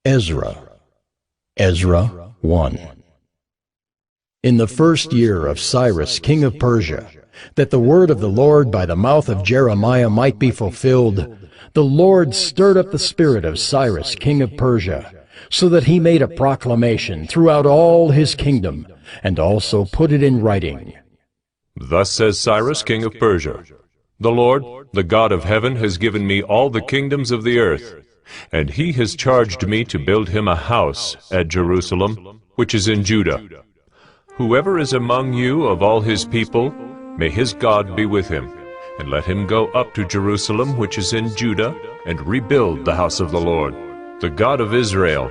Ezra. Ezra 1. In the first year of Cyrus king of Persia, that the word of the Lord by the mouth of Jeremiah might be fulfilled, the Lord stirred up the spirit of Cyrus king of Persia, so that he made a proclamation throughout all his kingdom, and also put it in writing. Thus says Cyrus king of Persia, The Lord, the God of heaven, has given me all the kingdoms of the earth, and he has charged me to build him a house at Jerusalem, which is in Judah. Whoever is among you of all his people, may his God be with him, and let him go up to Jerusalem, which is in Judah, and rebuild the house of the Lord, the God of Israel.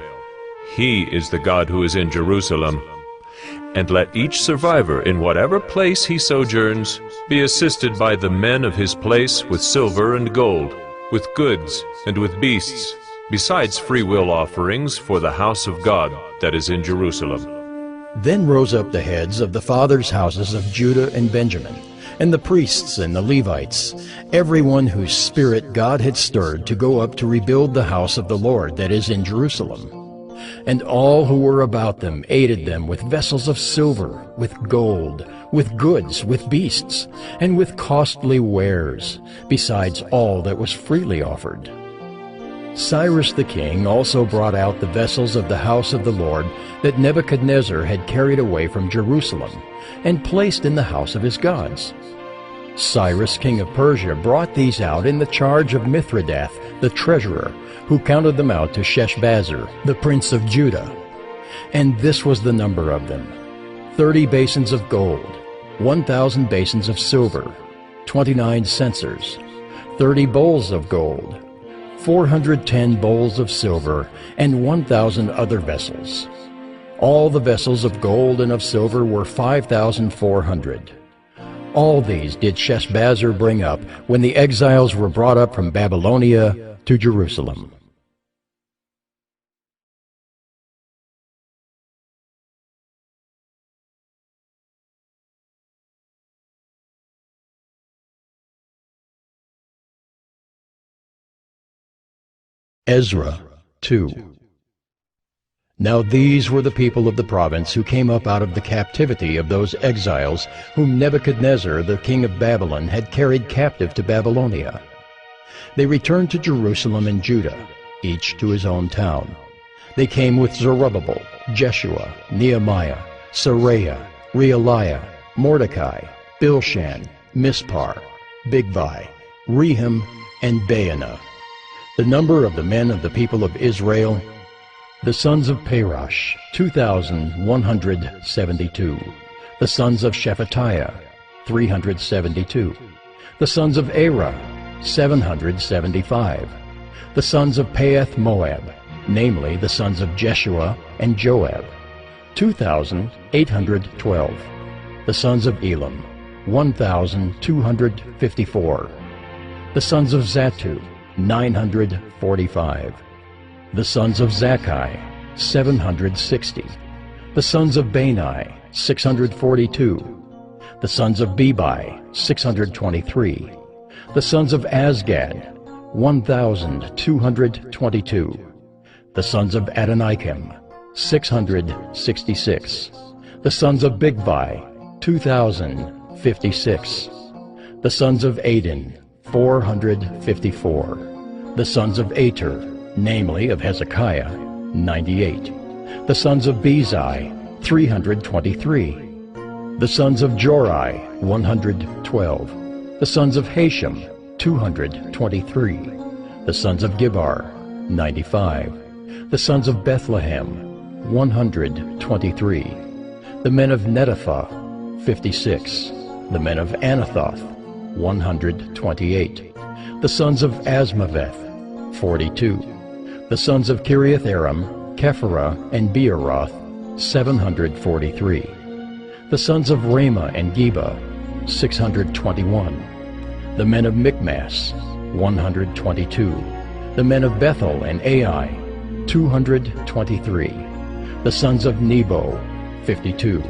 He is the God who is in Jerusalem. And let each survivor in whatever place he sojourns be assisted by the men of his place with silver and gold, with goods and with beasts, besides freewill offerings for the house of God that is in Jerusalem. Then rose up the heads of the fathers' houses of Judah and Benjamin, and the priests and the Levites, everyone whose spirit God had stirred to go up to rebuild the house of the Lord that is in Jerusalem. And all who were about them aided them with vessels of silver, with gold, with goods, with beasts, and with costly wares, besides all that was freely offered. Cyrus the king also brought out the vessels of the house of the Lord that Nebuchadnezzar had carried away from Jerusalem, and placed in the house of his gods. Cyrus king of Persia brought these out in the charge of Mithridath the treasurer, who counted them out to Sheshbazzar, the prince of Judah. And this was the number of them: 30 basins of gold, 1,000 basins of silver, 29 censers, 30 bowls of gold, 410 bowls of silver, and 1,000 other vessels. All the vessels of gold and of silver were 5,400. All these did Sheshbazzar bring up when the exiles were brought up from Babylonia to Jerusalem. Ezra 2. Now these were the people of the province who came up out of the captivity of those exiles whom Nebuchadnezzar the king of Babylon had carried captive to Babylonia. They returned to Jerusalem and Judah, each to his own town. They came with Zerubbabel, Jeshua, Nehemiah, Seraiah, Realiah, Mordecai, Bilshan, Mispar, Bigvai, Rehum, and Baanah. The number of the men of the people of Israel, the sons of Parosh, 2,172. The sons of Shephatiah, 372. The sons of Arah, 775. The sons of Paeth Moab, namely the sons of Jeshua and Joab, 2,812. The sons of Elam, 1,254. The sons of Zattu, 945. The sons of Zakkai, 760. The sons of Bani, 642. The sons of Bebai, 623. The sons of Azgad, 1,222. The sons of Adonikam, 666. The sons of Bigvai, 2,056. The sons of Adin, 454. The sons of Ater, namely of Hezekiah, 98. The sons of Bezai, 323. The sons of Jorai, 112. The sons of Hashem, 223. The sons of Gibbar, 95. The sons of Bethlehem, 123. The men of Netopha, 56. The men of Anathoth, 128. The sons of Asmaveth, 42. The sons of Kiriath-Aram, Kephirah, and Beeroth, 743. The sons of Ramah and Geba, 621. The men of Michmas, 122. The men of Bethel and Ai, 223. The sons of Nebo, 52.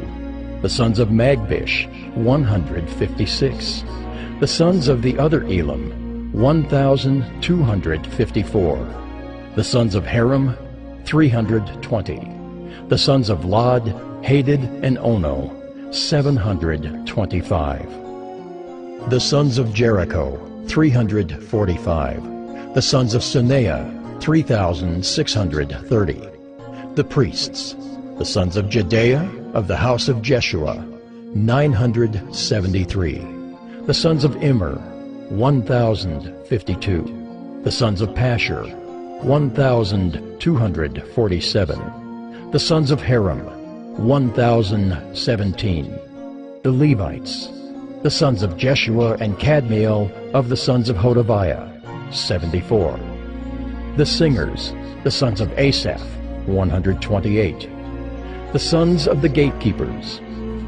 The sons of Magbish, 156. The sons of the other Elam, 1,254. The sons of Haram, 320. The sons of Lod, Hadid, and Ono, 725. The sons of Jericho, 345. The sons of Suneah, 3,630. The priests, the sons of Jedaiah of the house of Jeshua, 973. The sons of Immer, 1,052. The sons of Pashur, 1,247. The sons of Haram, 1,017. The Levites, the sons of Jeshua and Kadmiel of the sons of Hodaviah, 74. The singers, the sons of Asaph, 128. The sons of the gatekeepers,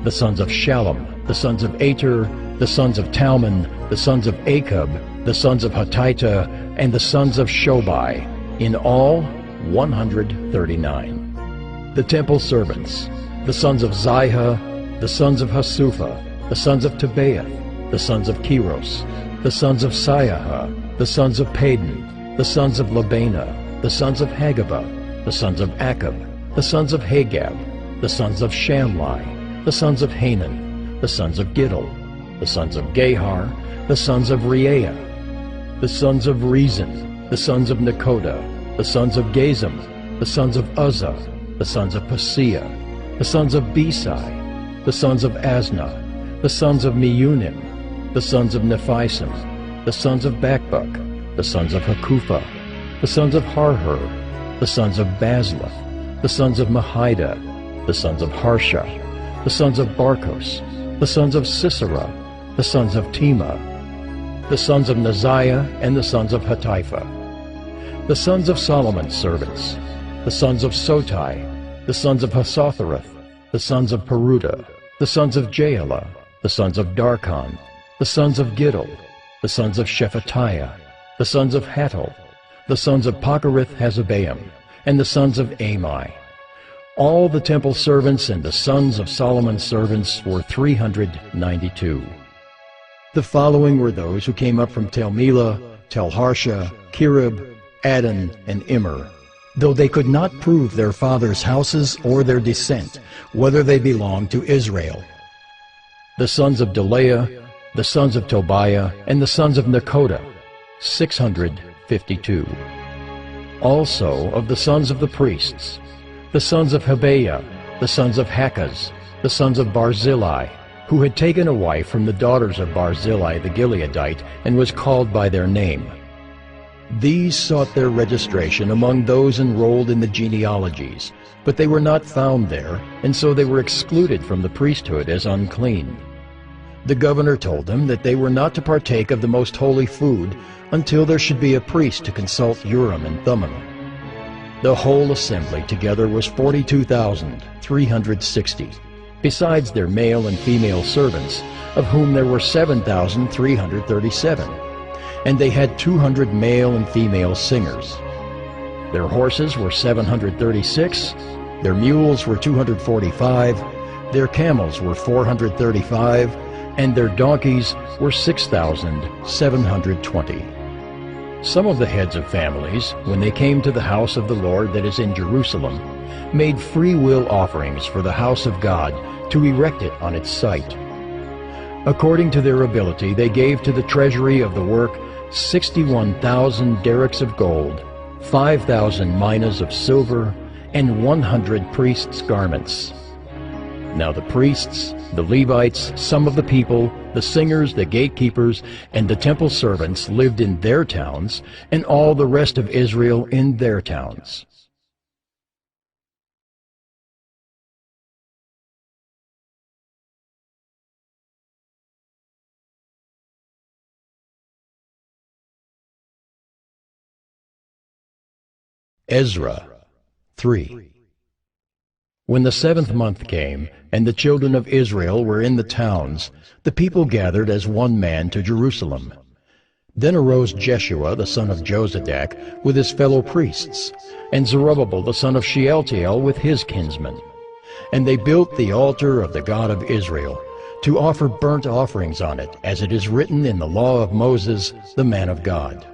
the sons of Shallum, the sons of Ater, the sons of Talmon, the sons of Akub, the sons of Hatita, and the sons of Shobai, in all 139. The temple servants, the sons of Ziha, the sons of Hasupha, the sons of Tebaoth, the sons of Keros, the sons of Siaha, the sons of Padon, the sons of Labana, the sons of Hagabah, the sons of Akab, the sons of Hagab, the sons of Shamlai, the sons of Hanan, the sons of Giddel, the sons of Gahar, the sons of Reaiah, the sons of Rezin, the sons of Nekoda, the sons of Gazam, the sons of Uzzah, the sons of Paseah, the sons of Besai, the sons of Asna, the sons of Meunim, the sons of Nephisim, the sons of Bakbuk, the sons of Hakupha, the sons of Harhur, the sons of Bazluth, the sons of Mahida, the sons of Harsha, the sons of Barkos, the sons of Sisera, the sons of Tema, the sons of Naziah, and the sons of Hatipha. The sons of Solomon's servants, the sons of Sotai, the sons of Hasothereth, the sons of Peruda, the sons of Jaala, the sons of Darkon, the sons of Giddel, the sons of Shephatiah, the sons of Hattil, the sons of Pokereth-Hazzebaim, and the sons of Amai. All the temple servants and the sons of Solomon's servants were 392. The following were those who came up from Tel Melah, Tel Harsha, Kirib, Adon, and Immer, though they could not prove their fathers' houses or their descent, whether they belonged to Israel. The sons of Delaiah, the sons of Tobiah, and the sons of Nekoda, 652. Also of the sons of the priests, the sons of Habeah, the sons of Hakaz, the sons of Barzillai, who had taken a wife from the daughters of Barzillai the Gileadite, and was called by their name. These sought their registration among those enrolled in the genealogies, but they were not found there, and so they were excluded from the priesthood as unclean. The governor told them that they were not to partake of the most holy food until there should be a priest to consult Urim and Thummim. The whole assembly together was 42,360, besides their male and female servants, of whom there were 7,337, and they had 200 male and female singers. Their horses were 736, their mules were 245, their camels were 435, and their donkeys were 6,720. Some of the heads of families, when they came to the house of the Lord that is in Jerusalem, made free will offerings for the house of God to erect it on its site. According to their ability, they gave to the treasury of the work 61,000 derricks of gold, 5,000 minas of silver, and 100 priests' garments. Now the priests, the Levites, some of the people, the singers, the gatekeepers, and the temple servants lived in their towns, and all the rest of Israel in their towns. Ezra 3. When the 7th month came, and the children of Israel were in the towns, the people gathered as one man to Jerusalem. Then arose Jeshua the son of Jozadak with his fellow priests, and Zerubbabel the son of Shealtiel with his kinsmen. And they built the altar of the God of Israel, to offer burnt offerings on it, as it is written in the law of Moses, the man of God.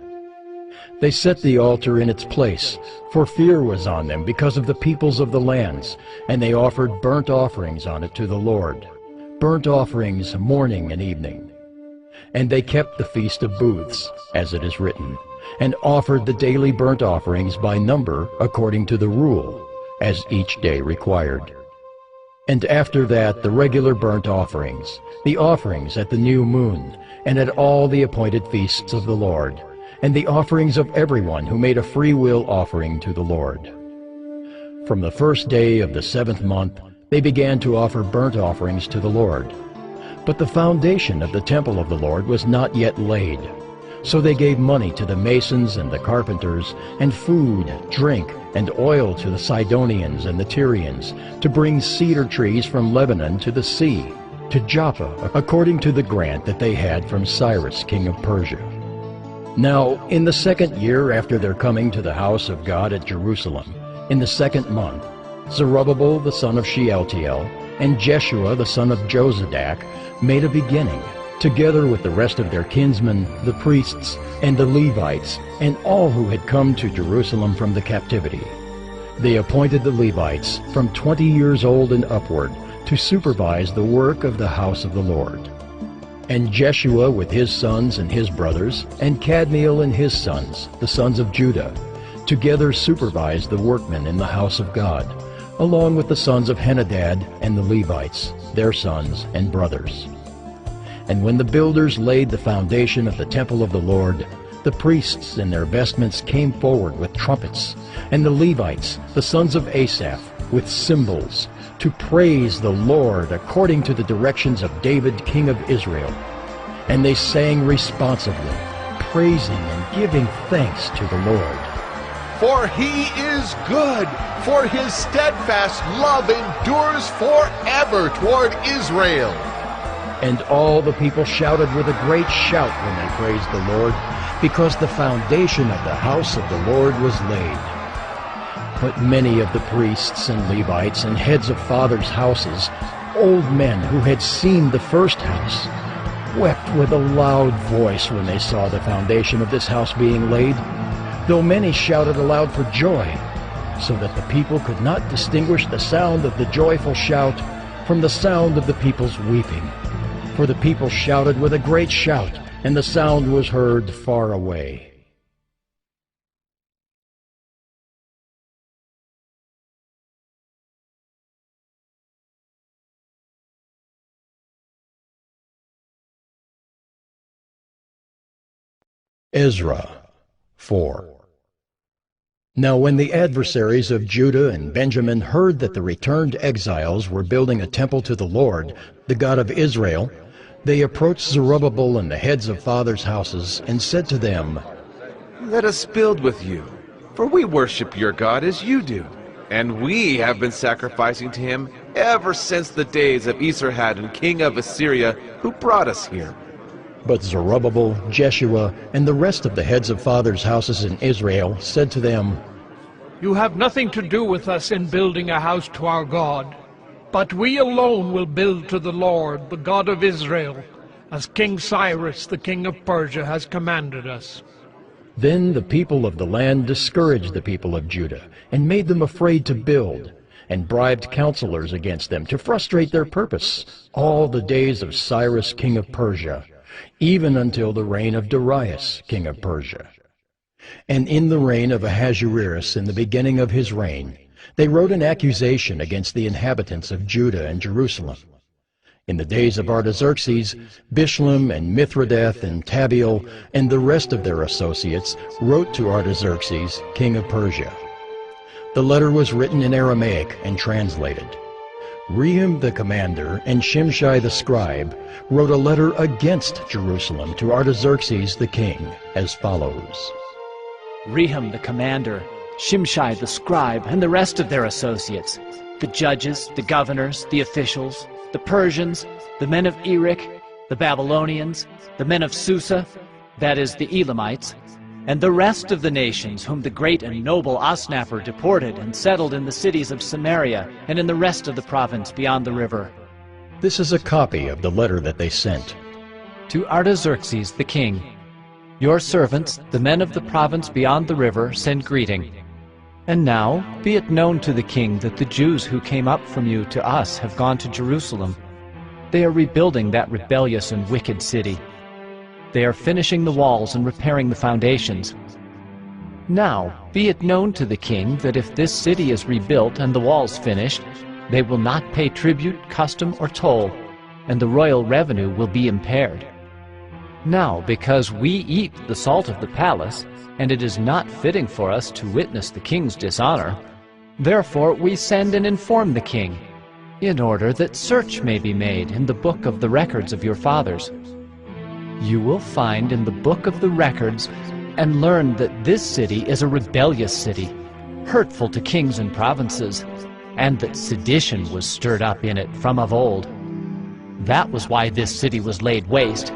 They set the altar in its place, for fear was on them because of the peoples of the lands, and they offered burnt offerings on it to the Lord, burnt offerings morning and evening. And they kept the Feast of Booths, as it is written, and offered the daily burnt offerings by number according to the rule, as each day required. And after that the regular burnt offerings, the offerings at the new moon, and at all the appointed feasts of the Lord, and the offerings of everyone who made a free will offering to the Lord. From the first day of the 7th month they began to offer burnt offerings to the Lord. But the foundation of the temple of the Lord was not yet laid. So they gave money to the masons and the carpenters, and food, drink, and oil to the Sidonians and the Tyrians, to bring cedar trees from Lebanon to the sea, to Joppa, according to the grant that they had from Cyrus king of Persia. Now, in the 2nd year after their coming to the house of God at Jerusalem, in the 2nd month, Zerubbabel the son of Shealtiel, and Jeshua the son of Jozadak made a beginning, together with the rest of their kinsmen, the priests, and the Levites, and all who had come to Jerusalem from the captivity. They appointed the Levites from 20 years old and upward to supervise the work of the house of the Lord. And Jeshua with his sons and his brothers, and Kadmiel and his sons, the sons of Judah, together supervised the workmen in the house of God, along with the sons of Henadad and the Levites, their sons and brothers. And when the builders laid the foundation of the temple of the Lord, the priests in their vestments came forward with trumpets, and the Levites, the sons of Asaph, with cymbals, to praise the Lord according to the directions of David king of Israel. And they sang responsively, praising and giving thanks to the Lord. For he is good, for his steadfast love endures forever toward Israel. And all the people shouted with a great shout when they praised the Lord, because the foundation of the house of the Lord was laid. But many of the priests and Levites and heads of fathers' houses, old men who had seen the first house, wept with a loud voice when they saw the foundation of this house being laid, though many shouted aloud for joy, so that the people could not distinguish the sound of the joyful shout from the sound of the people's weeping. For the people shouted with a great shout, and the sound was heard far away. Ezra 4. Now when the adversaries of Judah and Benjamin heard that the returned exiles were building a temple to the Lord, the God of Israel, they approached Zerubbabel and the heads of fathers' houses, and said to them, Let us build with you, for we worship your God as you do, and we have been sacrificing to him ever since the days of Esarhaddon, king of Assyria, who brought us here. But Zerubbabel, Jeshua, and the rest of the heads of fathers' houses in Israel said to them, You have nothing to do with us in building a house to our God, but we alone will build to the Lord, the God of Israel, as King Cyrus, the king of Persia, has commanded us. Then the people of the land discouraged the people of Judah, and made them afraid to build, and bribed counselors against them to frustrate their purpose all the days of Cyrus king of Persia, even until the reign of Darius king of Persia. And in the reign of Ahasuerus, in the beginning of his reign, they wrote an accusation against the inhabitants of Judah and Jerusalem. In the days of Artaxerxes, Bishlam and Mithridath and Tabeel and the rest of their associates wrote to Artaxerxes, king of Persia. The letter was written in Aramaic and translated. Rehum the commander and Shimshai the scribe wrote a letter against Jerusalem to Artaxerxes the king, as follows. Rehum the commander, Shimshai the scribe, and the rest of their associates, the judges, the governors, the officials, the Persians, the men of Erech, the Babylonians, the men of Susa, that is, the Elamites, and the rest of the nations whom the great and noble Osnappar deported and settled in the cities of Samaria and in the rest of the province beyond the river. This is a copy of the letter that they sent. To Artaxerxes the king, Your servants, the men of the province beyond the river, send greeting. And now be it known to the king that the Jews who came up from you to us have gone to Jerusalem. They are rebuilding that rebellious and wicked city. They are finishing the walls and repairing the foundations. Now be it known to the king that if this city is rebuilt and the walls finished, they will not pay tribute, custom, or toll, and the royal revenue will be impaired. Now, because we eat the salt of the palace, and it is not fitting for us to witness the king's dishonor, therefore we send and inform the king, in order that search may be made in the book of the records of your fathers. You will find in the book of the records and learn that this city is a rebellious city, hurtful to kings and provinces, and that sedition was stirred up in it from of old. That was why this city was laid waste.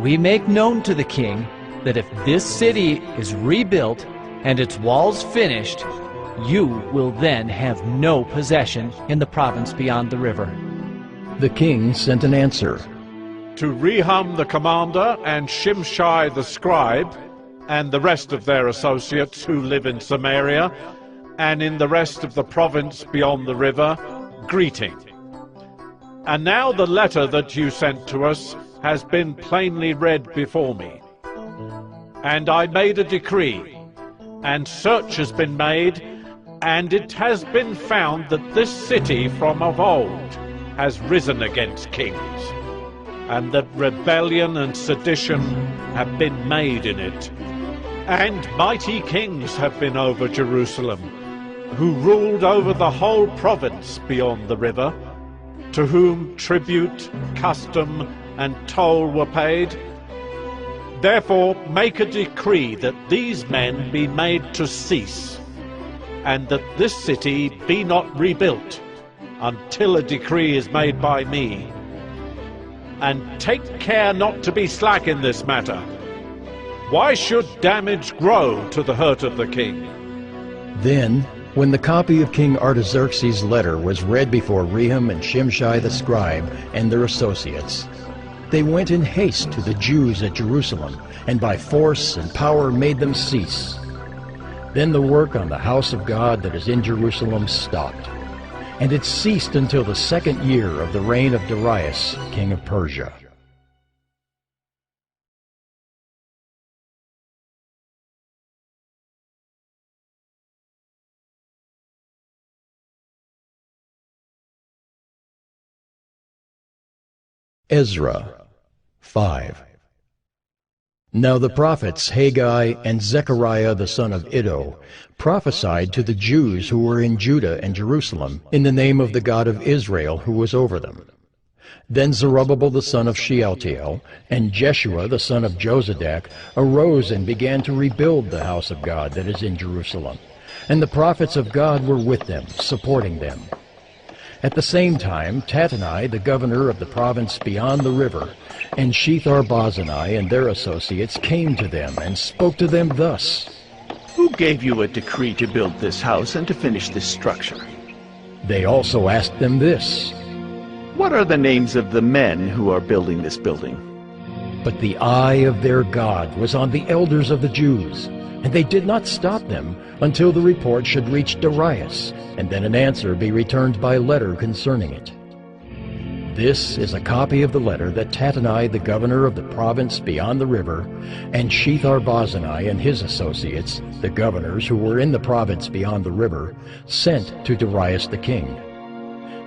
We make known to the king that if this city is rebuilt and its walls finished, you will then have no possession in the province beyond the river. The king sent an answer. To Rehum the commander and Shimshai the scribe, and the rest of their associates who live in Samaria, and in the rest of the province beyond the river, greeting. And now the letter that you sent to us has been plainly read before me. And I made a decree, and search has been made, and it has been found that this city from of old has risen against kings, and that rebellion and sedition have been made in it. And mighty kings have been over Jerusalem, who ruled over the whole province beyond the river, to whom tribute, custom, and toll were paid. Therefore make a decree that these men be made to cease, and that this city be not rebuilt until a decree is made by me. And take care not to be slack in this matter. Why should damage grow to the hurt of the king? Then, when the copy of King Artaxerxes' letter was read before Rehum and Shimshai the scribe and their associates, they went in haste to the Jews at Jerusalem, and by force and power made them cease. Then the work on the house of God that is in Jerusalem stopped, and it ceased until the 2nd year of the reign of Darius, king of Persia. Ezra 5. Now the prophets Haggai and Zechariah the son of Iddo prophesied to the Jews who were in Judah and Jerusalem in the name of the God of Israel who was over them. Then Zerubbabel the son of Shealtiel and Jeshua the son of Jozadak arose and began to rebuild the house of God that is in Jerusalem, and the prophets of God were with them, supporting them. At the same time, Tattenai, the governor of the province beyond the river, and Shethar-Bozenai and their associates came to them and spoke to them thus. Who gave you a decree to build this house and to finish this structure? They also asked them this. What are the names of the men who are building this building? But the eye of their God was on the elders of the Jews, and they did not stop them until the report should reach Darius, and then an answer be returned by letter concerning it. This is a copy of the letter that Tattenai, the governor of the province beyond the river, and Shethar-Bozenai and his associates, the governors who were in the province beyond the river, sent to Darius the king.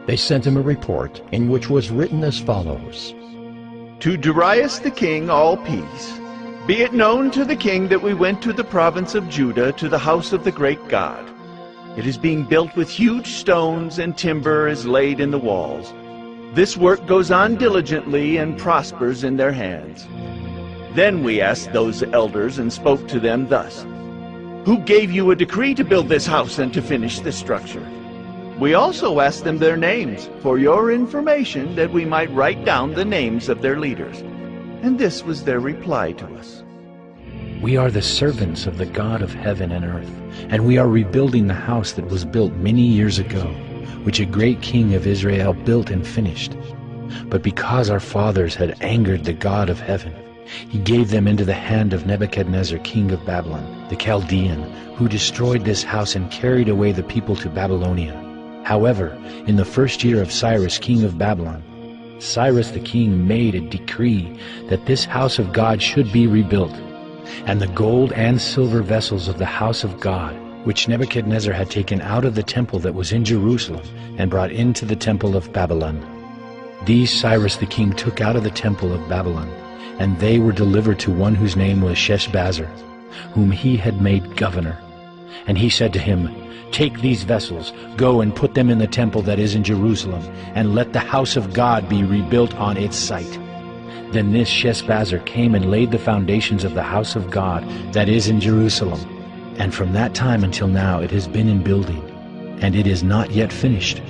They sent him a report in which was written as follows. To Darius the king, all peace. Be it known to the king that we went to the province of Judah, to the house of the great God. It is being built with huge stones, and timber is laid in the walls. This work goes on diligently and prospers in their hands. Then we asked those elders and spoke to them thus. Who gave you a decree to build this house and to finish this structure? We also asked them their names, for your information, that we might write down the names of their leaders. And this was their reply to us. We are the servants of the God of heaven and earth, and we are rebuilding the house that was built many years ago, which a great king of Israel built and finished. But because our fathers had angered the God of heaven, He gave them into the hand of Nebuchadnezzar, king of Babylon, the Chaldean, who destroyed this house and carried away the people to Babylonia. However, in the first year of Cyrus, king of Babylon, Cyrus the king made a decree that this house of God should be rebuilt, and the gold and silver vessels of the house of God, which Nebuchadnezzar had taken out of the temple that was in Jerusalem and brought into the temple of Babylon. These Cyrus the king took out of the temple of Babylon, and they were delivered to one whose name was Sheshbazzar, whom he had made governor. And he said to him, "Take these vessels, go and put them in the temple that is in Jerusalem, and let the house of God be rebuilt on its site." Then this Sheshbazzar came and laid the foundations of the house of God that is in Jerusalem. And from that time until now it has been in building, and it is not yet finished.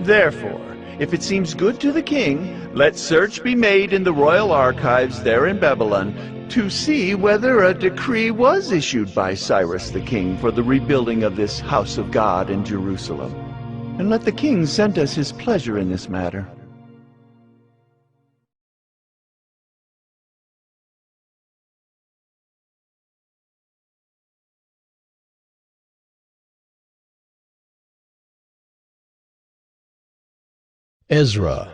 Therefore, if it seems good to the king, let search be made in the royal archives there in Babylon to see whether a decree was issued by Cyrus the king for the rebuilding of this house of God in Jerusalem. And let the king send us his pleasure in this matter. Ezra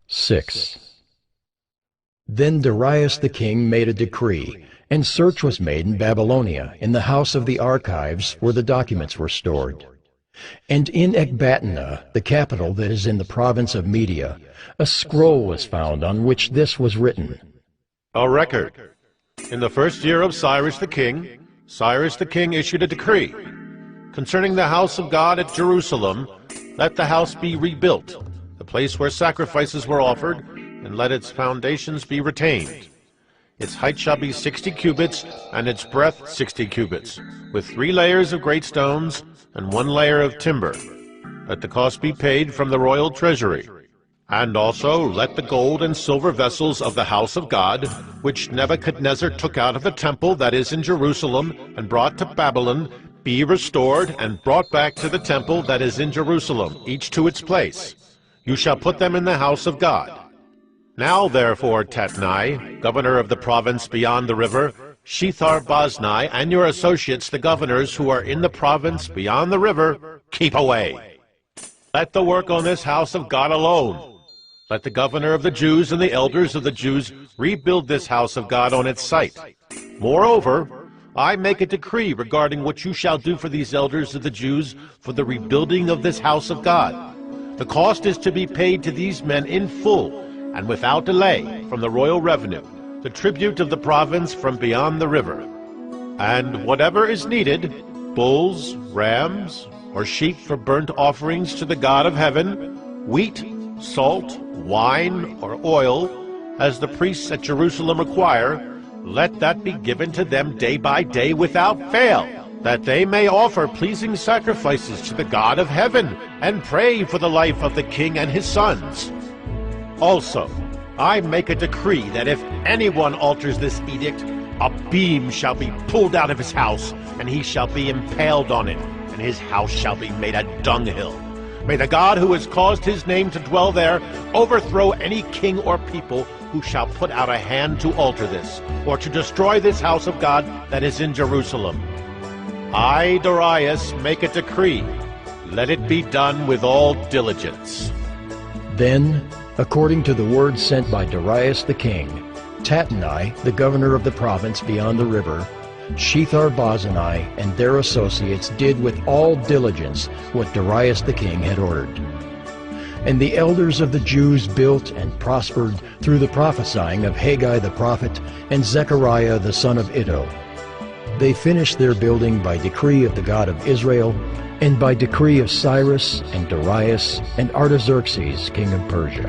6. Then Darius the king made a decree, and search was made in Babylonia, in the house of the archives where the documents were stored. And in Ecbatana, the capital that is in the province of Media, a scroll was found on which this was written. A record. In the first year of Cyrus the king issued a decree. Concerning the house of God at Jerusalem, let the house be rebuilt, the place where sacrifices were offered, and let its foundations be retained. Its height shall be 60 cubits, and its breadth 60 cubits, with 3 layers of great stones, and 1 layer of timber. Let the cost be paid from the royal treasury. And also let the gold and silver vessels of the house of God, which Nebuchadnezzar took out of the temple that is in Jerusalem, and brought to Babylon, be restored and brought back to the temple that is in Jerusalem, each to its place. You shall put them in the house of God. Now therefore, Tatnai, governor of the province beyond the river, Shethar-Boznai, and your associates, the governors who are in the province beyond the river, keep away. Let the work on this house of God alone. Let the governor of the Jews and the elders of the Jews rebuild this house of God on its site. Moreover, I make a decree regarding what you shall do for these elders of the Jews for the rebuilding of this house of God. The cost is to be paid to these men in full and without delay from the royal revenue, the tribute of the province from beyond the river. And whatever is needed, bulls, rams, or sheep for burnt offerings to the God of heaven, wheat, salt, wine, or oil, as the priests at Jerusalem require, let that be given to them day by day without fail, that they may offer pleasing sacrifices to the God of heaven and pray for the life of the king and his sons. Also, I make a decree that if anyone alters this edict, a beam shall be pulled out of his house, and he shall be impaled on it, and his house shall be made a dunghill. May the God who has caused his name to dwell there overthrow any king or people who shall put out a hand to alter this, or to destroy this house of God that is in Jerusalem. I, Darius, make a decree. Let it be done with all diligence. Then, according to the word sent by Darius the king, Tatnai, the governor of the province beyond the river, Shethar-Boznai, and their associates did with all diligence what Darius the king had ordered. And the elders of the Jews built and prospered through the prophesying of Haggai the prophet and Zechariah the son of Iddo. They finished their building by decree of the God of Israel, and by decree of Cyrus and Darius and Artaxerxes, king of Persia.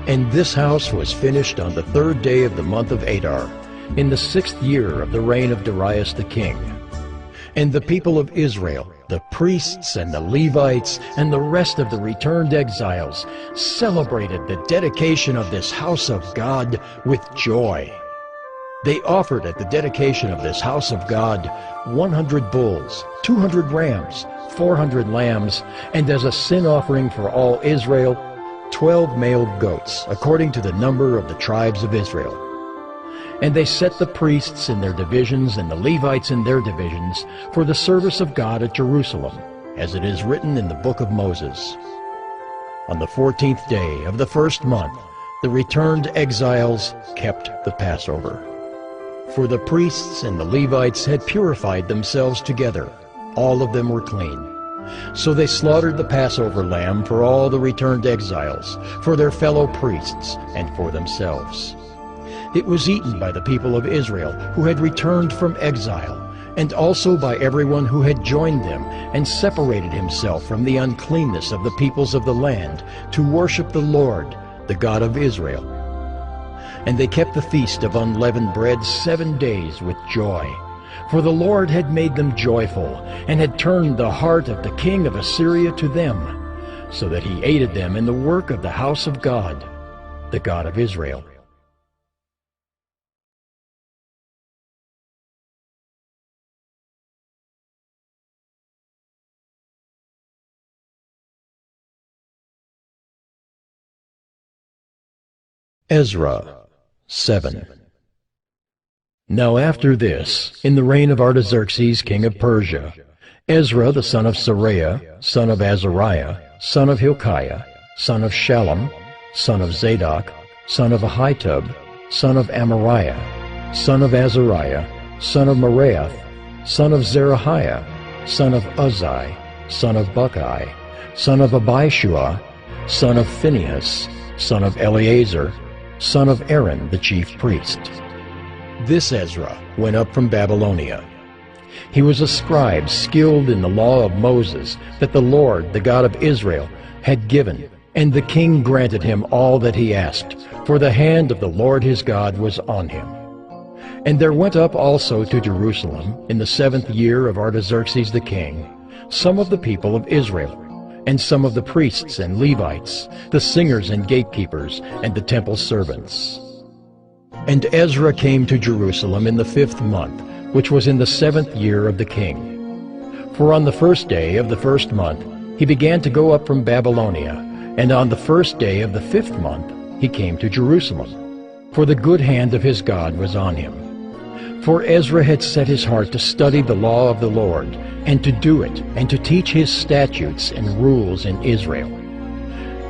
And this house was finished on the 3rd day of the month of Adar, in the 6th year of the reign of Darius the king. And the people of Israel, the priests and the Levites, and the rest of the returned exiles, celebrated the dedication of this house of God with joy. They offered at the dedication of this house of God 100 bulls, 200 rams, 400 lambs, and as a sin offering for all Israel, 12 male goats, according to the number of the tribes of Israel. And they set the priests in their divisions and the Levites in their divisions for the service of God at Jerusalem, as it is written in the book of Moses. On the 14th day of the first month, the returned exiles kept the Passover. For the priests and the Levites had purified themselves together. All of them were clean. So they slaughtered the Passover lamb for all the returned exiles, for their fellow priests, and for themselves. It was eaten by the people of Israel who had returned from exile, and also by everyone who had joined them and separated himself from the uncleanness of the peoples of the land to worship the Lord, the God of Israel. And they kept the feast of unleavened bread 7 days with joy, for the Lord had made them joyful, and had turned the heart of the king of Assyria to them, so that he aided them in the work of the house of God, the God of Israel. Ezra 7. Now after this, in the reign of Artaxerxes king of Persia, Ezra the son of Seraiah, son of Azariah, son of Hilkiah, son of Shallum, son of Zadok, son of Ahitub, son of Amariah, son of Azariah, son of Meraioth, son of Zerahiah, son of Uzzi, son of Buckai, son of Abishua, son of Phinehas, son of Eleazar, son of Aaron the chief priest. This Ezra went up from Babylonia. He was a scribe skilled in the law of Moses that the Lord, the God of Israel, had given, and the king granted him all that he asked, for the hand of the Lord his God was on him. And there went up also to Jerusalem, in the 7th year of Artaxerxes the king, some of the people of Israel, and some of the priests and Levites, the singers and gatekeepers, and the temple servants. And Ezra came to Jerusalem in the 5th month, which was in the 7th year of the king. For on the 1st day of the 1st month he began to go up from Babylonia, and on the 1st day of the 5th month he came to Jerusalem, for the good hand of his God was on him. For Ezra had set his heart to study the law of the Lord, and to do it, and to teach his statutes and rules in Israel.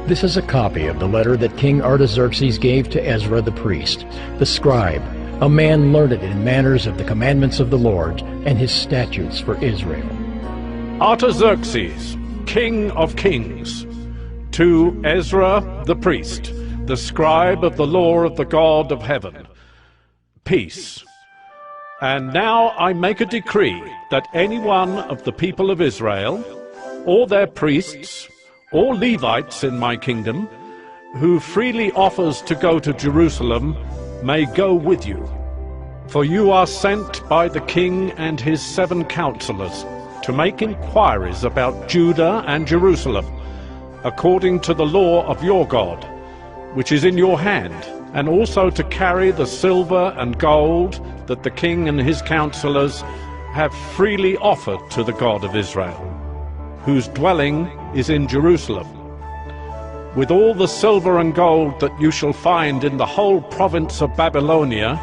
This is a copy of the letter that King Artaxerxes gave to Ezra the priest, the scribe, a man learned in manners of the commandments of the Lord and his statutes for Israel. Artaxerxes, King of Kings, to Ezra the priest, the scribe of the law of the God of heaven, peace. And now I make a decree that any one of the people of Israel, or their priests, or Levites in my kingdom, who freely offers to go to Jerusalem, may go with you. For you are sent by the king and his 7 counselors to make inquiries about Judah and Jerusalem, according to the law of your God, which is in your hand, and also to carry the silver and gold that the king and his counselors have freely offered to the God of Israel, whose dwelling is in Jerusalem, with all the silver and gold that you shall find in the whole province of Babylonia,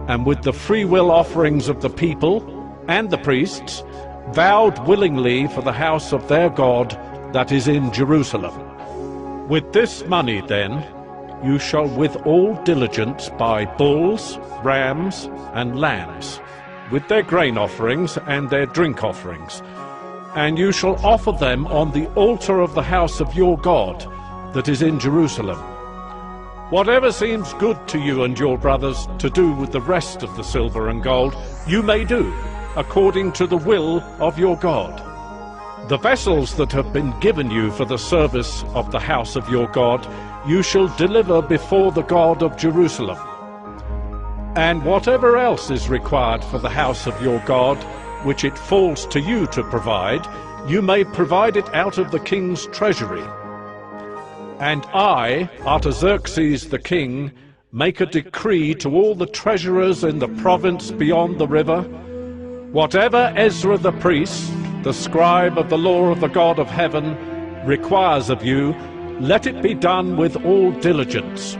and with the freewill offerings of the people and the priests, vowed willingly for the house of their God that is in Jerusalem. With this money, then, you shall with all diligence buy bulls, rams, and lambs, with their grain offerings and their drink offerings, and you shall offer them on the altar of the house of your God that is in Jerusalem. Whatever seems good to you and your brothers to do with the rest of the silver and gold, you may do, according to the will of your God. The vessels that have been given you for the service of the house of your God, you shall deliver before the God of Jerusalem. And whatever else is required for the house of your God, which it falls to you to provide, you may provide it out of the king's treasury. And I, Artaxerxes the king, make a decree to all the treasurers in the province beyond the river, whatever Ezra the priest, the scribe of the law of the God of heaven, requires of you, let it be done with all diligence.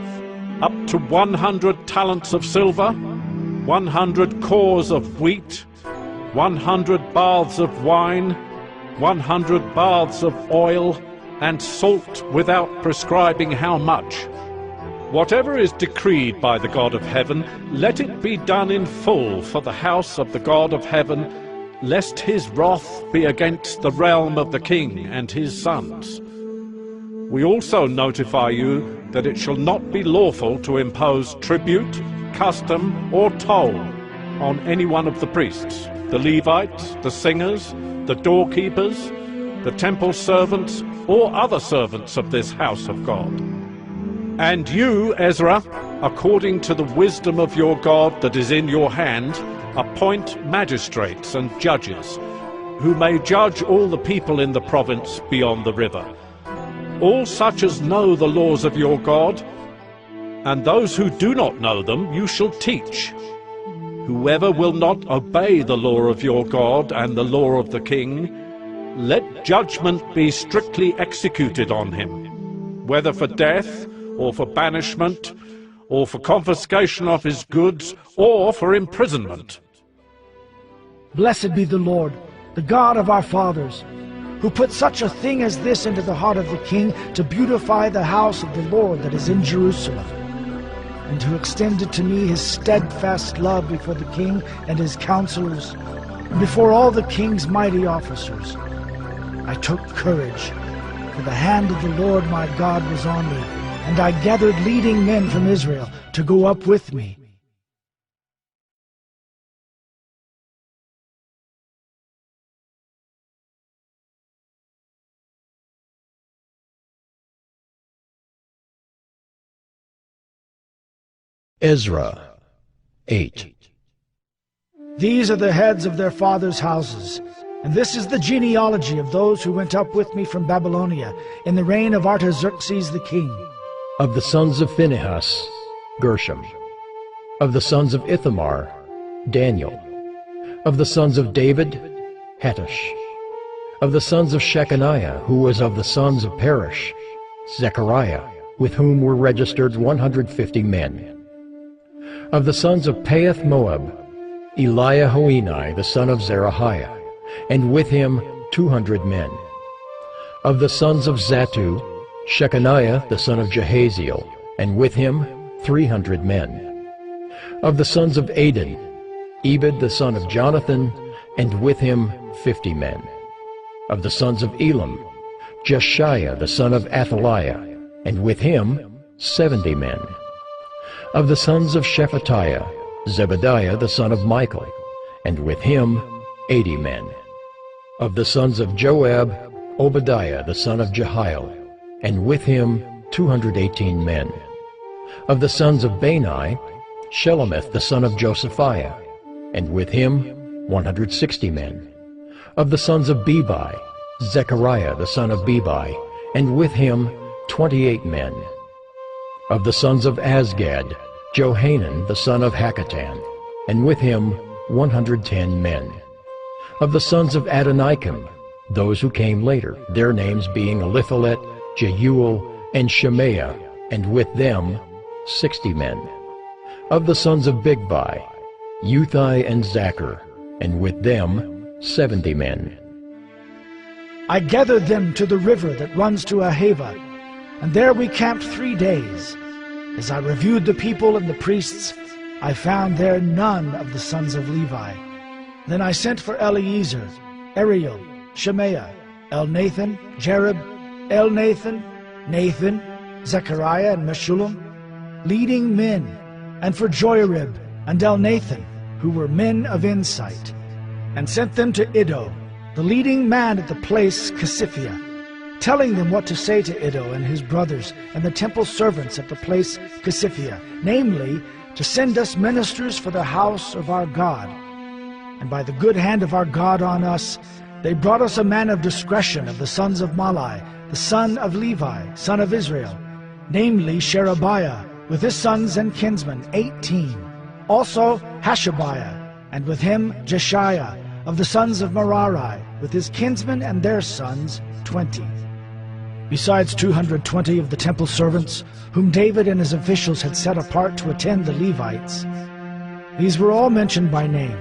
up to 100 talents of silver, 100 cores of wheat, 100 baths of wine, 100 baths of oil, and salt without prescribing how much. Whatever is decreed by the God of heaven, let it be done in full for the house of the God of heaven, lest his wrath be against the realm of the king and his sons. We also notify you that it shall not be lawful to impose tribute, custom, or toll on any one of the priests, the Levites, the singers, the doorkeepers, the temple servants, or other servants of this house of God. And you, Ezra, according to the wisdom of your God that is in your hand, appoint magistrates and judges, who may judge all the people in the province beyond the river, all such as know the laws of your God, and those who do not know them you shall teach. Whoever will not obey the law of your God and the law of the king, let judgment be strictly executed on him, whether for death, or for banishment, or for confiscation of his goods, or for imprisonment. Blessed be the Lord, the God of our fathers, who put such a thing as this into the heart of the king, to beautify the house of the Lord that is in Jerusalem, and to extend to me his steadfast love before the king and his counselors, and before all the king's mighty officers. I took courage, for the hand of the Lord my God was on me, and I gathered leading men from Israel to go up with me. Ezra 8. These are the heads of their fathers' houses, and this is the genealogy of those who went up with me from Babylonia in the reign of Artaxerxes the king. Of the sons of Phinehas, Gershom. Of the sons of Ithamar, Daniel. Of the sons of David, Hattush. Of the sons of Shechaniah, who was of the sons of Perish, Zechariah, with whom were registered 150 men. Of the sons of Pahath Moab, Eliahoenai, the son of Zerahiah, and with him 200 men. Of the sons of Zattu, Shechaniah the son of Jehaziel, and with him 300 men. Of the sons of Adin, Ebed the son of Jonathan, and with him 50 men. Of the sons of Elam, Jeshiah the son of Athaliah, and with him 70 men. Of the sons of Shephatiah, Zebediah the son of Michael, and with him 80 men. Of the sons of Joab, Obadiah the son of Jehiel, and with him 218 men. Of the sons of Bani, Shelomith the son of Josephiah, and with him 160 men. Of the sons of Bebai, Zechariah the son of Bebai, and with him 28 men. Of the sons of Azgad, Johanan the son of Hakatan, and with him 110 men. Of the sons of Adonikam, those who came later, their names being Eliphalet, Jeuel, and Shemaiah, and with them 60 men. Of the sons of Bigvai, Uthai and Zachar, and with them 70 men. I gathered them to the river that runs to Ahava, and there we camped 3 days. As I reviewed the people and the priests, I found there none of the sons of Levi. Then I sent for Eleazar, Ariel, Shemaiah, Elnathan, Jerib, Elnathan, Nathan, Zechariah, and Meshullam, leading men, and for Joiarib and Elnathan, who were men of insight, and sent them to Iddo, the leading man at the place Casiphia, telling them what to say to Iddo and his brothers and the temple servants at the place Casiphia, namely, to send us ministers for the house of our God. And by the good hand of our God on us, they brought us a man of discretion of the sons of Malai, the son of Levi, son of Israel, namely Sherebiah, with his sons and kinsmen 18. Also Hashabiah, and with him Jeshiah, of the sons of Merari, with his kinsmen and their sons 20. besides 220 of the temple servants, whom David and his officials had set apart to attend the Levites. These were all mentioned by name.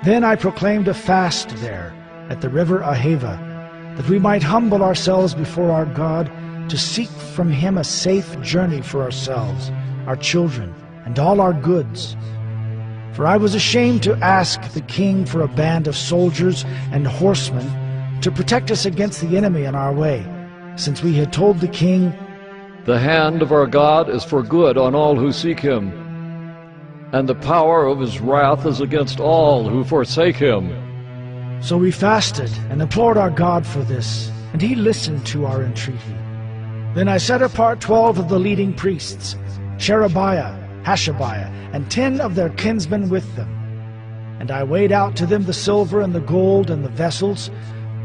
Then I proclaimed a fast there, at the river Ahava, that we might humble ourselves before our God, to seek from him a safe journey for ourselves, our children, and all our goods. For I was ashamed to ask the king for a band of soldiers and horsemen to protect us against the enemy on our way, since we had told the king, "The hand of our God is for good on all who seek him, and the power of his wrath is against all who forsake him." So we fasted and implored our God for this, and he listened to our entreaty. Then I set apart 12 of the leading priests, Sherebiah, Hashabiah, and 10 of their kinsmen with them. And I weighed out to them the silver and the gold and the vessels,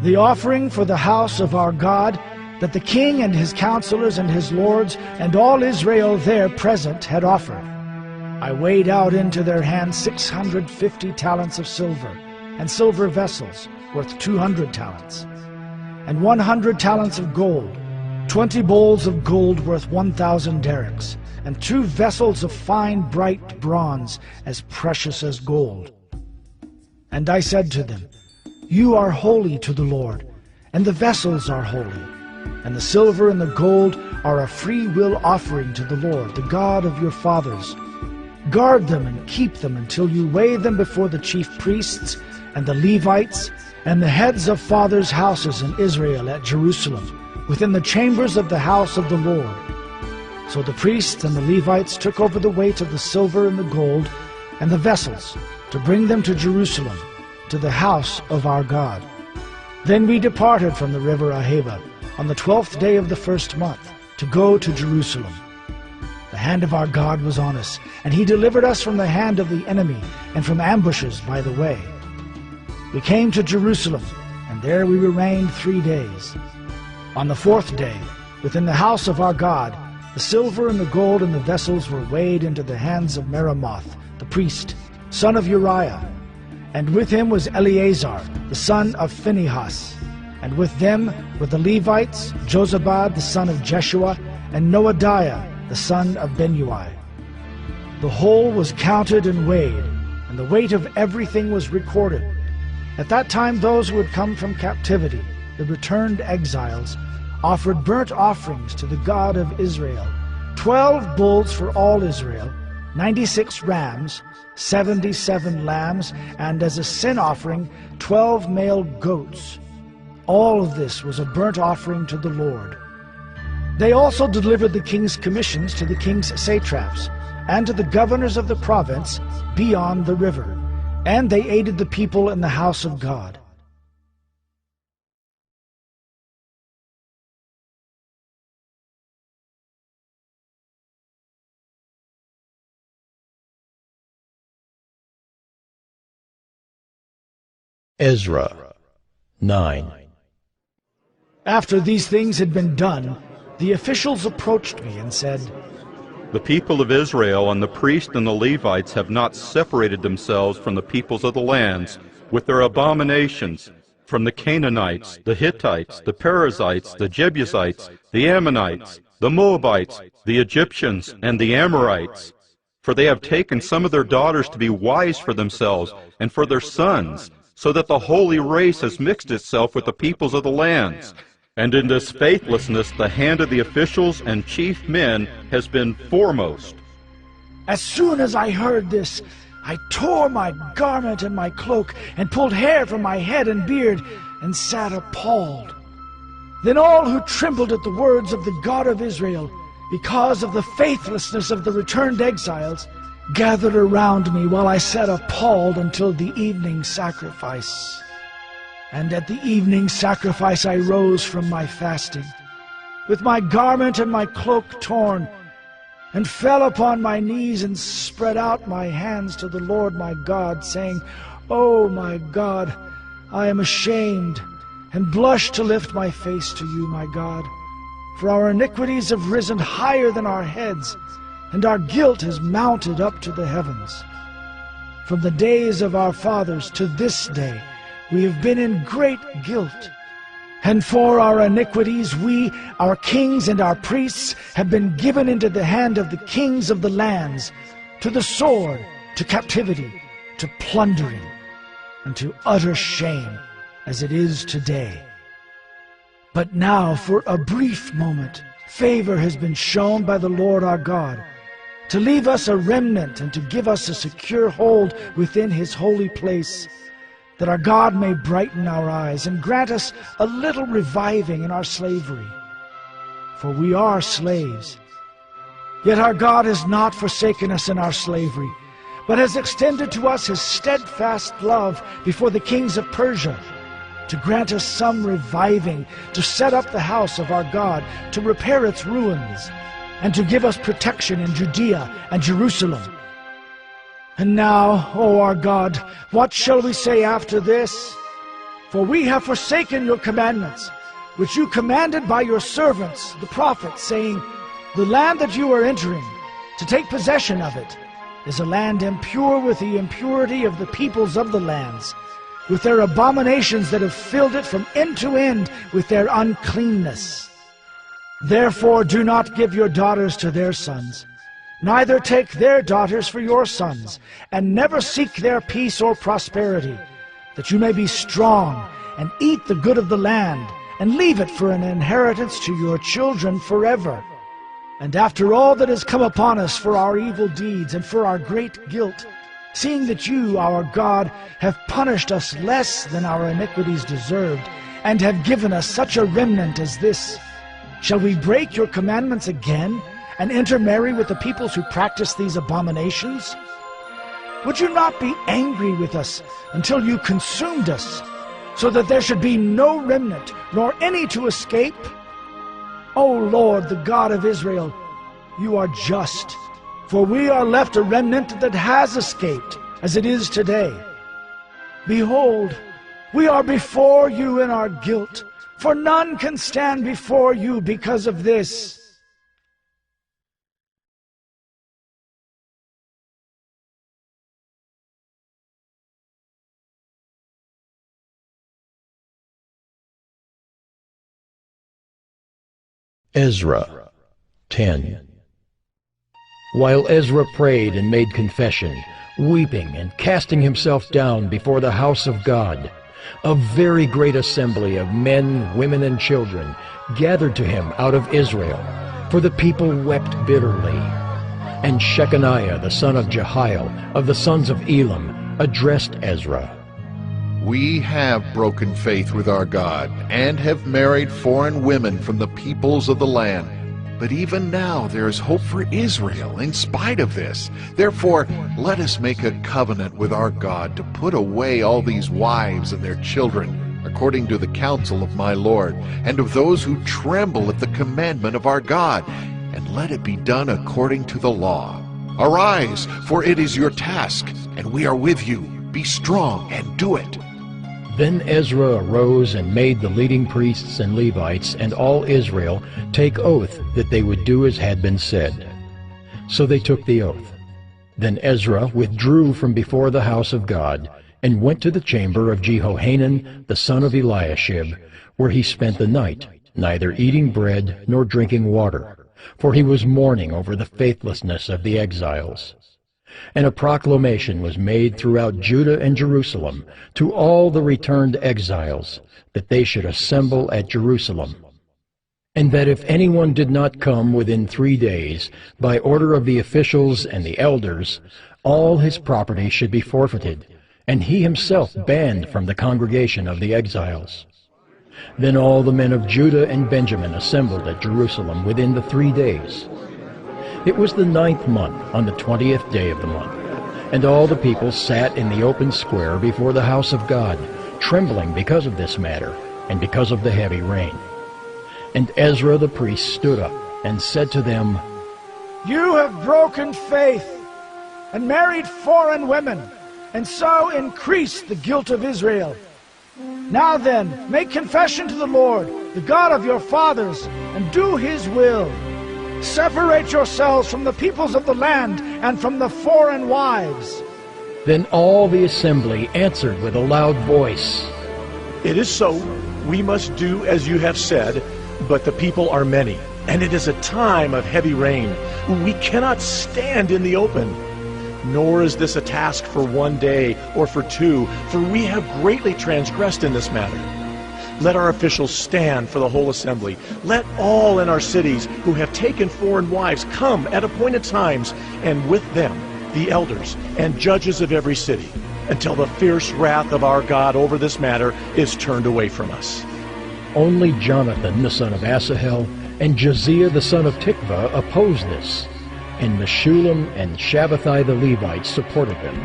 the offering for the house of our God, that the king and his counselors and his lords and all Israel there present had offered. I weighed out into their hands 650 talents of silver, and silver vessels worth 200 talents, and 100 talents of gold, 20 bowls of gold worth 1,000 derricks, and 2 vessels of fine bright bronze as precious as gold. And I said to them, "You are holy to the Lord, and the vessels are holy, and the silver and the gold are a free will offering to the Lord, the God of your fathers. Guard them and keep them until you weigh them before the chief priests and the Levites and the heads of fathers' houses in Israel at Jerusalem, within the chambers of the house of the Lord." So the priests and the Levites took over the weight of the silver and the gold and the vessels to bring them to Jerusalem, to the house of our God. Then we departed from the river Ahava on the 12th day of the first month to go to Jerusalem. The hand of our God was on us, and he delivered us from the hand of the enemy and from ambushes by the way. We came to Jerusalem, and there we remained 3 days. On the 4th day, within the house of our God, the silver and the gold and the vessels were weighed into the hands of Meremoth, the priest, son of Uriah. And with him was Eleazar, the son of Phinehas. And with them were the Levites, Jozabad, the son of Jeshua, and Noadiah, the son of Benui. The whole was counted and weighed, and the weight of everything was recorded. At that time those who had come from captivity, the returned exiles, offered burnt offerings to the God of Israel, 12 bulls for all Israel, 96 rams, 77 lambs, and as a sin offering, 12 male goats. All of this was a burnt offering to the Lord. They also delivered the king's commissions to the king's satraps, and to the governors of the province beyond the river, and they aided the people in the house of God. Ezra 9. After these things had been done, the officials approached me and said, "The people of Israel and the priests and the Levites have not separated themselves from the peoples of the lands with their abominations, from the Canaanites, the Hittites, the Perizzites, the Jebusites, the Ammonites, the Moabites, the Egyptians, and the Amorites. For they have taken some of their daughters to be wives for themselves and for their sons, so that the holy race has mixed itself with the peoples of the lands. And in this faithlessness the hand of the officials and chief men has been foremost." As soon as I heard this, I tore my garment and my cloak, and pulled hair from my head and beard, and sat appalled. Then all who trembled at the words of the God of Israel, because of the faithlessness of the returned exiles, gathered around me while I sat appalled until the evening sacrifice. And at the evening sacrifice I rose from my fasting, with my garment and my cloak torn, and fell upon my knees and spread out my hands to the Lord my God, saying, "O my God, I am ashamed, and blush to lift my face to you, my God. For our iniquities have risen higher than our heads, and our guilt has mounted up to the heavens. From the days of our fathers to this day we have been in great guilt. And for our iniquities we, our kings and our priests, have been given into the hand of the kings of the lands, to the sword, to captivity, to plundering, and to utter shame, as it is today. But now, for a brief moment, favor has been shown by the Lord our God, to leave us a remnant and to give us a secure hold within his holy place, that our God may brighten our eyes and grant us a little reviving in our slavery. For we are slaves. Yet our God has not forsaken us in our slavery, but has extended to us his steadfast love before the kings of Persia, to grant us some reviving, to set up the house of our God, to repair its ruins, and to give us protection in Judea and Jerusalem. And now, O our God, what shall we say after this? For we have forsaken your commandments, which you commanded by your servants, the prophets, saying, the land that you are entering, to take possession of it, is a land impure with the impurity of the peoples of the lands, with their abominations that have filled it from end to end with their uncleanness. Therefore do not give your daughters to their sons, neither take their daughters for your sons, and never seek their peace or prosperity, that you may be strong, and eat the good of the land, and leave it for an inheritance to your children forever. And after all that has come upon us for our evil deeds and for our great guilt, seeing that you, our God, have punished us less than our iniquities deserved, and have given us such a remnant as this, shall we break your commandments again, and intermarry with the peoples who practice these abominations? Would you not be angry with us until you consumed us, so that there should be no remnant, nor any to escape? O Lord, the God of Israel, you are just, for we are left a remnant that has escaped, as it is today. Behold, we are before you in our guilt, for none can stand before you because of this. Ezra 10. While Ezra prayed and made confession, weeping and casting himself down before the house of God, a very great assembly of men, women, and children gathered to him out of Israel, for the people wept bitterly. And Shechaniah the son of Jehiel of the sons of Elam addressed Ezra. We have broken faith with our God, and have married foreign women from the peoples of the land. But even now there is hope for Israel in spite of this. Therefore, let us make a covenant with our God to put away all these wives and their children, according to the counsel of my Lord, and of those who tremble at the commandment of our God, and let it be done according to the law. Arise, for it is your task, and we are with you. Be strong and do it. Then Ezra arose and made the leading priests and Levites and all Israel take oath that they would do as had been said. So they took the oath. Then Ezra withdrew from before the house of God, and went to the chamber of Jehohanan the son of Eliashib, where he spent the night, neither eating bread nor drinking water, for he was mourning over the faithlessness of the exiles. And a proclamation was made throughout Judah and Jerusalem to all the returned exiles, that they should assemble at Jerusalem, and that if anyone did not come within 3 days, by order of the officials and the elders, all his property should be forfeited, and he himself banned from the congregation of the exiles. Then all the men of Judah and Benjamin assembled at Jerusalem within the 3 days. It was the 9th month, on the 20th day of the month, and all the people sat in the open square before the house of God, trembling because of this matter, and because of the heavy rain. And Ezra the priest stood up, and said to them, You have broken faith, and married foreign women, and so increased the guilt of Israel. Now then, make confession to the Lord, the God of your fathers, and do his will. Separate yourselves from the peoples of the land and from the foreign wives. Then all the assembly answered with a loud voice, It is so. We must do as you have said, but the people are many, and it is a time of heavy rain. We cannot stand in the open. Nor is this a task for 1 day or for 2, for we have greatly transgressed in this matter. Let our officials stand for the whole assembly. Let all in our cities who have taken foreign wives come at appointed times, and with them the elders and judges of every city, until the fierce wrath of our God over this matter is turned away from us. Only Jonathan the son of Asahel and Josiah the son of Tikvah opposed this, and Meshullam and Shabbathai the Levites supported them.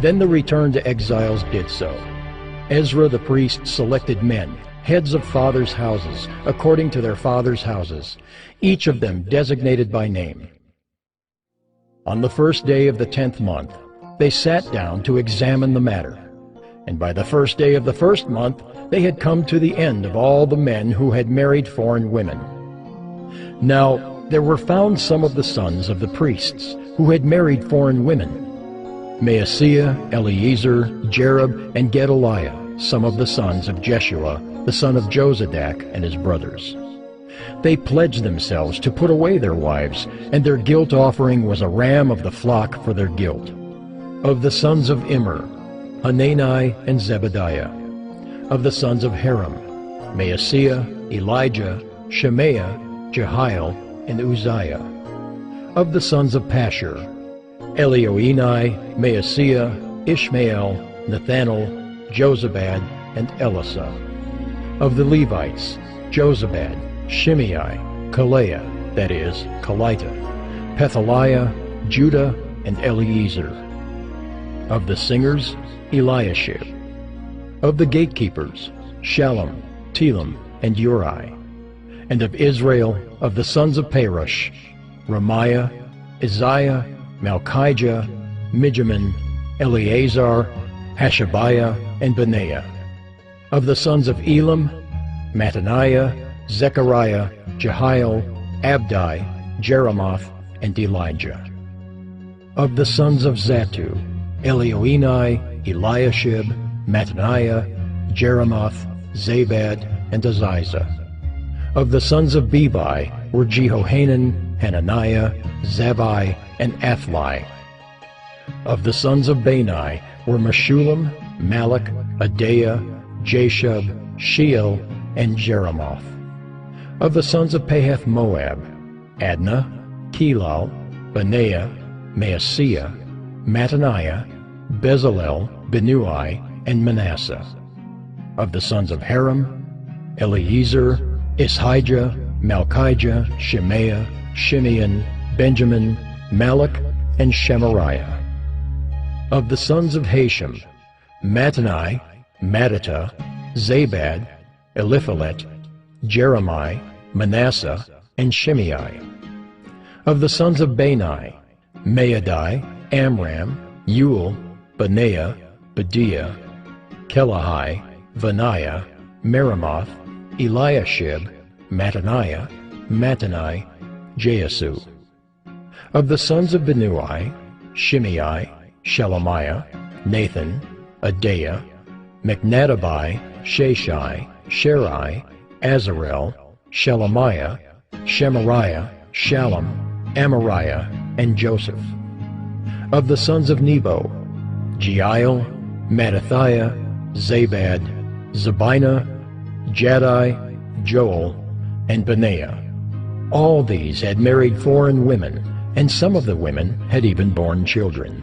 Then the returned exiles did so. Ezra the priest selected men, heads of fathers' houses, according to their fathers' houses, each of them designated by name. On the first day of the 10th month, they sat down to examine the matter. And by the first day of the first month, they had come to the end of all the men who had married foreign women. Now there were found some of the sons of the priests who had married foreign women: Maaseiah, Eleazar, Jerub, and Gedaliah, some of the sons of Jeshua, the son of Josadak, and his brothers. They pledged themselves to put away their wives, and their guilt offering was a ram of the flock for their guilt. Of the sons of Immer, Hanani and Zebediah. Of the sons of Haram, Maaseiah, Elijah, Shemaiah, Jehiel, and Uzziah. Of the sons of Pashur, Elioenai, Maaseiah, Ishmael, Nathanael, Jozabad, and Elasa. Of the Levites, Jozabad, Shimei, Kaleah, that is, Kelita, Pethaliah, Judah, and Eleazar. Of the singers, Eliashib. Of the gatekeepers, Shallum, Telem, and Uri. And of Israel, of the sons of Perush, Ramiah, Isaiah, Malchijah, Mijamin, Eleazar, Hashabiah, and Benaiah. Of the sons of Elam, Mattaniah, Zechariah, Jehiel, Abdi, Jeremoth, and Elijah. Of the sons of Zatu, Elioenai, Eliashib, Mattaniah, Jeremoth, Zabad, and Aziza. Of the sons of Bebai were Jehohanan, Hananiah, Zabai, and Athli. Of the sons of Bani were Meshullam, Malach, Adaiah, Jashub, Sheel, and Jeremoth. Of the sons of Pahath Moab, Adnah, Kelal, Benaiah, Maaseiah, Mattaniah, Bezalel, Benui, and Manasseh. Of the sons of Haram, Eleazar, Ishijah, Malchijah, Shemaiah, Shimeon, Benjamin, Malach, and Shemariah. Of the sons of Hashem, Mattani, Mattata, Zabad, Eliphalet, Jeremiah, Manasseh, and Shimei. Of the sons of Bani, Maadai, Amram, Uel, Benaiah, Bediah, Kelahai, Vaniah, Meremoth, Eliashib, Mattaniah, Mattani, Jaasu. Of the sons of Benui, Shimei, Shelemiah, Nathan, Adaiah, Mechnadabai, Sheshai, Sherai, Azarel, Shelemiah, Shemariah, Shallum, Amariah, and Joseph. Of the sons of Nebo, Jeiel, Mattathiah, Zabad, Zabina, Jaddai, Joel, and Benaiah. All these had married foreign women, and some of the women had even borne children.